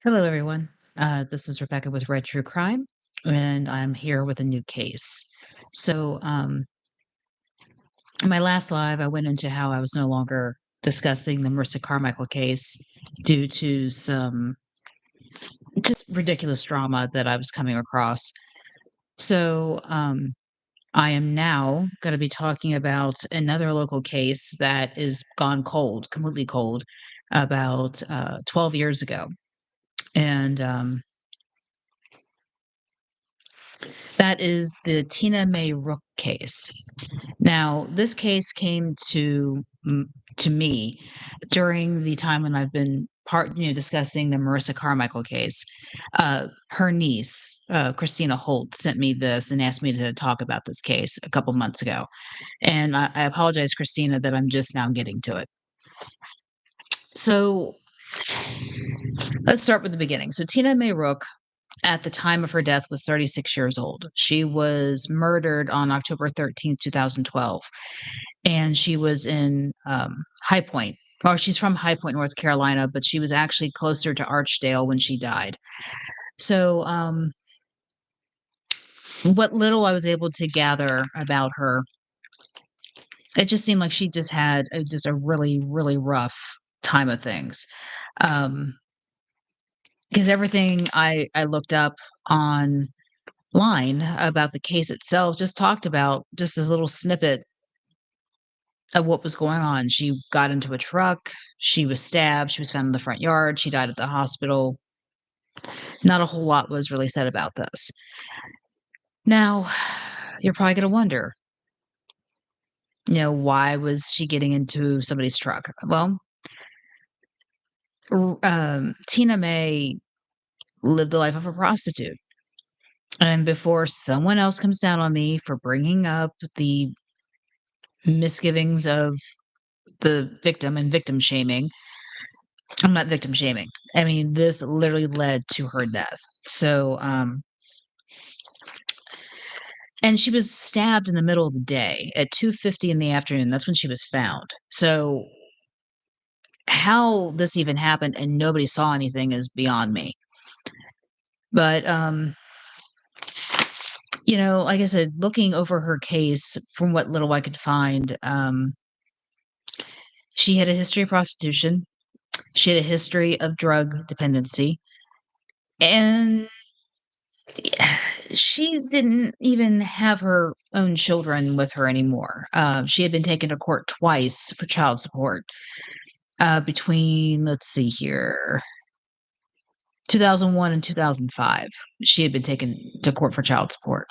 Hello, everyone. This is Rebecca with Red True Crime, and I'm here with a new case. So, in my last live, I went into how I was no longer discussing the Marissa Carmichael case due to some just ridiculous drama that I was coming across. So, I am now going to be talking about another local case that is gone cold, completely cold, about 12 years ago. And that is the Tina Mae Rook case. Now, this case came to me during the time when I've been discussing the Marissa Carmichael case. Her niece, Christina Holt, sent me this and asked me to talk about this case a couple months ago. And I apologize, Christina, that I'm just now getting to it. So let's start with the beginning. So Tina Mae Rook, at the time of her death, was 36 years old. She was murdered on October 13th, 2012. And she was in High Point. Well, she's from High Point, North Carolina, but she was actually closer to Archdale when she died. So, what little I was able to gather about her, it just seemed like she just had just a really, really rough time of things. Because everything I looked up online about the case itself just talked about just this little snippet of what was going on. She got into a truck, she was stabbed, she was found in the front yard, she died at the hospital. Not a whole lot was really said about this. Now, you're probably going to wonder, why was she getting into somebody's truck? Well, Tina May lived the life of a prostitute. And before someone else comes down on me for bringing up the misgivings of the victim and victim shaming, I'm not victim shaming. I mean, this literally led to her death. So, and she was stabbed in the middle of the day at 2:50 in the afternoon. That's when she was found. So, how this even happened and nobody saw anything is beyond me. But, like I said, looking over her case from what little I could find, she had a history of prostitution. She had a history of drug dependency. And she didn't even have her own children with her anymore. She had been taken to court twice for child support between, let's see here, 2001 and 2005. She had been taken to court for child support.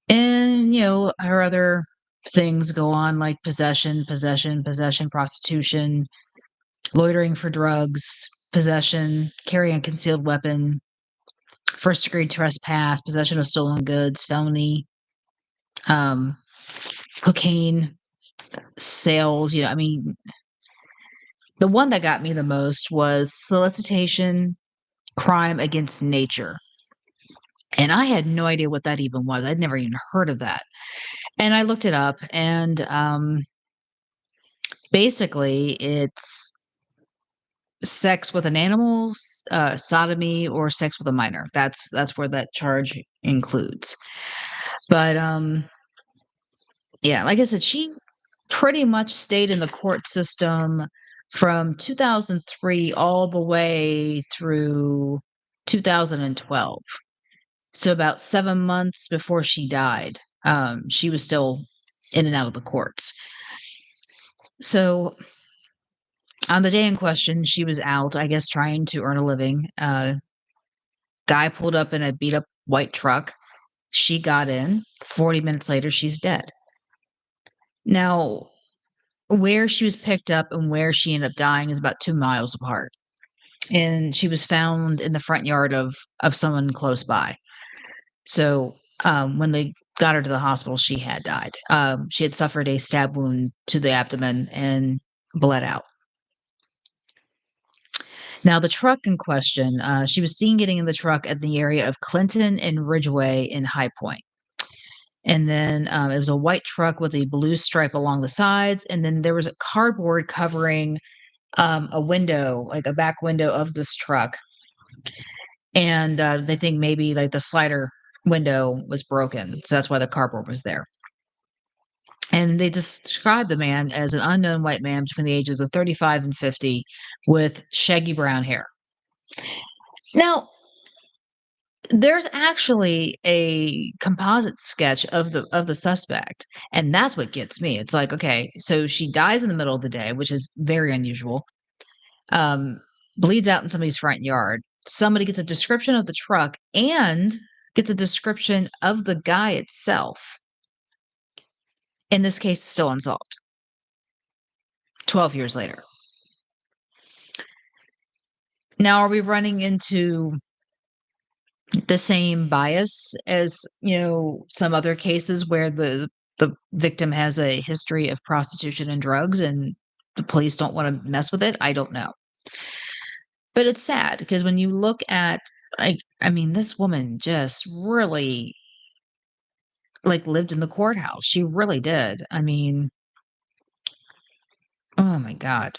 And, her other things go on like possession, prostitution, loitering for drugs, possession, carrying a concealed weapon, first degree trespass, possession of stolen goods, felony, um, cocaine sales. I mean, the one that got me the most was solicitation, crime against nature. And I had no idea what that even was. I'd never even heard of that. And I looked it up, and basically, it's sex with an animal, sodomy, or sex with a minor. That's where that charge includes. But yeah, like I said, she pretty much stayed in the court system from 2003 all the way through 2012. So about 7 months before she died, she was still in and out of the courts. So on the day in question, she was out, I guess, trying to earn a living. Guy pulled up in a beat up white truck. She got in. 40 minutes later, she's dead. Now, where she was picked up and where she ended up dying is about 2 miles apart. And she was found in the front yard of someone close by. So, when they got her to the hospital, she had died. She had suffered a stab wound to the abdomen and bled out. Now, the truck in question, she was seen getting in the truck at the area of Clinton and Ridgeway in High Point. And then it was a white truck with a blue stripe along the sides. And then there was a cardboard covering a window, like a back window of this truck, and they think maybe like the slider window was broken, so that's why the carport was there. And they described the man as an unknown white man between the ages of 35 and 50 with shaggy brown hair. Now, there's actually a composite sketch of the suspect, and that's what gets me. It's like, okay, so she dies in the middle of the day, which is very unusual. Um, Bleeds out in somebody's front yard. Somebody gets a description of the truck and gets a description of the guy itself. In this case, still unsolved. 12 years later. Now, are we running into the same bias as, some other cases where the victim has a history of prostitution and drugs and the police don't wanna mess with it? I don't know. But it's sad because when you look at, like, I mean, this woman just really, like, lived in the courthouse. She really did. I mean, oh my god.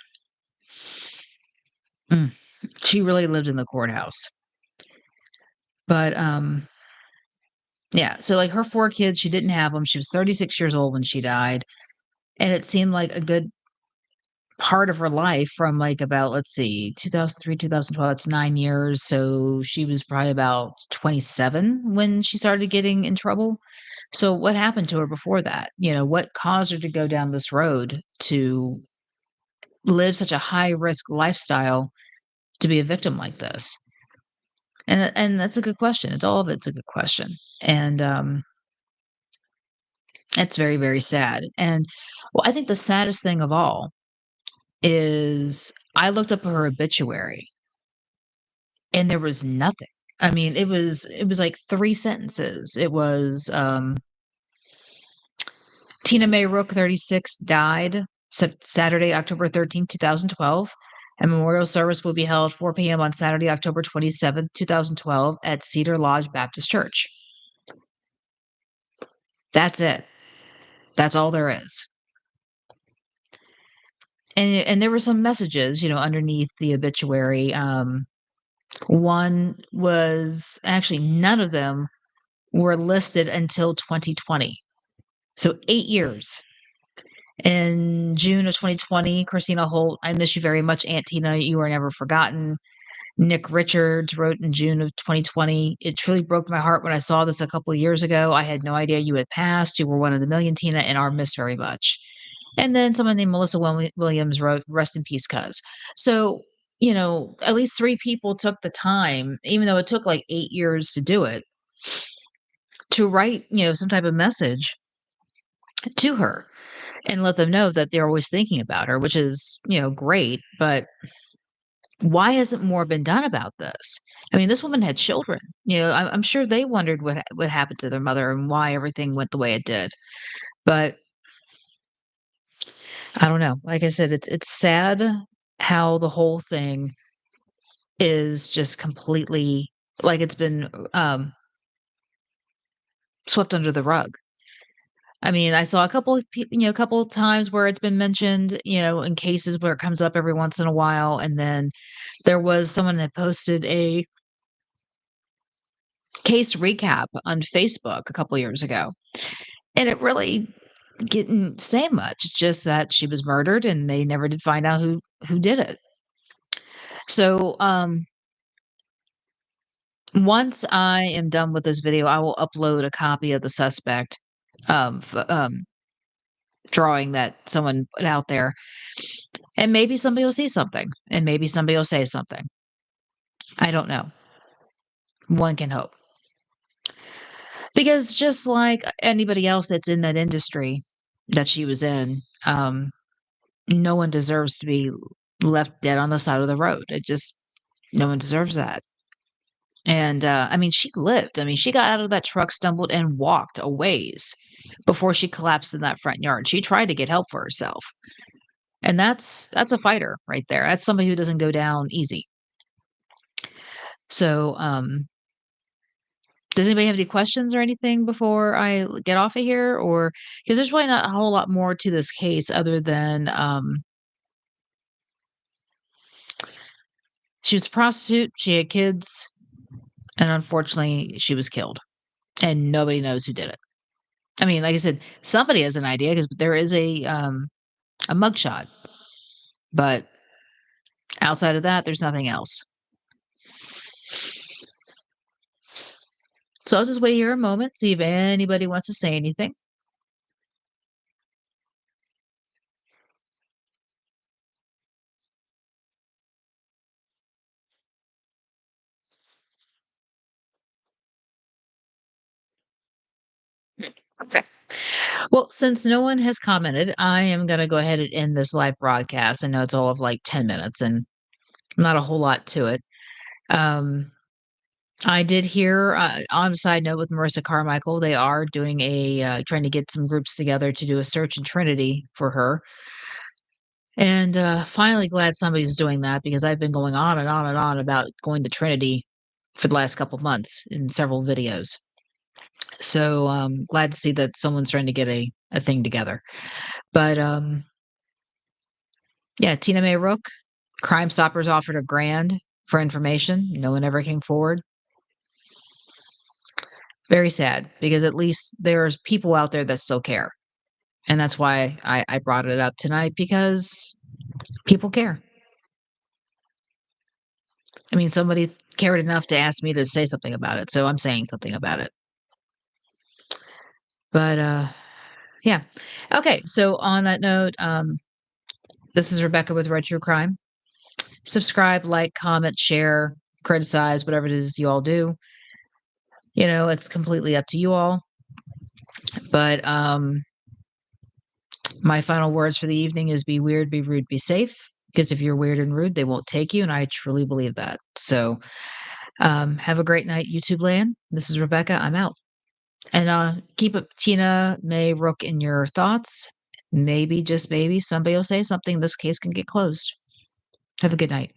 Mm. She really lived in the courthouse. But, yeah, so, like, her 4 kids, she didn't have them. She was 36 years old when she died, and it seemed like a good part of her life from, like, about, let's see, 2003, 2012, it's 9 years, so she was probably about 27 when she started getting in trouble. So what happened to her before that? What caused her to go down this road to live such a high risk lifestyle to be a victim like this? And that's a good question. It's a good question. And, it's very, very sad. And, well, I think the saddest thing of all is I looked up her obituary and there was nothing. I mean, it was like 3 sentences. It was, Tina Mae Rook, 36, died Saturday, October 13th, 2012. A memorial service will be held 4 p.m. on Saturday, October 27th, 2012 at Cedar Lodge Baptist Church. That's it. That's all there is. And there were some messages, underneath the obituary. One was actually none of them were listed until 2020. So 8 years. In June of 2020, Christina Holt, "I miss you very much, Aunt Tina. You are never forgotten." Nick Richards wrote in June of 2020, "It truly broke my heart when I saw this a couple of years ago. I had no idea you had passed. You were one of the million, Tina, and are missed very much." And then someone named Melissa Williams wrote, "Rest in peace, cuz." So, at least 3 people took the time, even though it took like 8 years to do it, to write, some type of message to her and let them know that they're always thinking about her, which is, great. But why hasn't more been done about this? I mean, this woman had children. I'm sure they wondered what happened to their mother and why everything went the way it did. But I don't know. Like I said, it's sad how the whole thing is just completely like it's been swept under the rug. I mean, I saw a couple of a couple of times where it's been mentioned, in cases where it comes up every once in a while, and then there was someone that posted a case recap on Facebook a couple years ago, and it really didn't say much. It's just that she was murdered, and they never did find out who did it. So, once I am done with this video, I will upload a copy of the suspect, drawing that someone put out there, and maybe somebody will see something, and maybe somebody will say something. I don't know. One can hope. Because just like anybody else that's in that industry that she was in, no one deserves to be left dead on the side of the road. It just no one deserves that. And, I mean, she lived. I mean, she got out of that truck, stumbled, and walked a ways before she collapsed in that front yard. She tried to get help for herself. And that's a fighter right there. That's somebody who doesn't go down easy. So, does anybody have any questions or anything before I get off of here? Or because there's really not a whole lot more to this case other than, She was a prostitute, she had kids, and unfortunately, she was killed, and nobody knows who did it. I mean, like I said, somebody has an idea because there is a mugshot, but outside of that, there's nothing else. So I'll just wait here a moment, see if anybody wants to say anything. Okay. Well, since no one has commented, I am gonna go ahead and end this live broadcast. I know it's all of, like, 10 minutes and not a whole lot to it. Um, I did hear, on a side note with Marissa Carmichael, they are doing trying to get some groups together to do a search in Trinity for her. And, finally glad somebody's doing that because I've been going on and on and on about going to Trinity for the last couple months in several videos. So, glad to see that someone's trying to get a thing together. But, yeah, Tina Mae Rook, Crime Stoppers offered a grand for information. No one ever came forward. Very sad because at least there's people out there that still care. And that's why I brought it up tonight because people care. I mean, somebody cared enough to ask me to say something about it, so I'm saying something about it. But, yeah. Okay, so on that note, this is Rebecca with Red True Crime. Subscribe, like, comment, share, criticize, whatever it is you all do. You know, it's completely up to you all. But, my final words for the evening is be weird, be rude, be safe. Because if you're weird and rude, they won't take you, and I truly believe that. So, have a great night, YouTube land. This is Rebecca. I'm out. And, keep up Tina Mae Rook in your thoughts. Maybe, just maybe, somebody will say something. This case can get closed. Have a good night.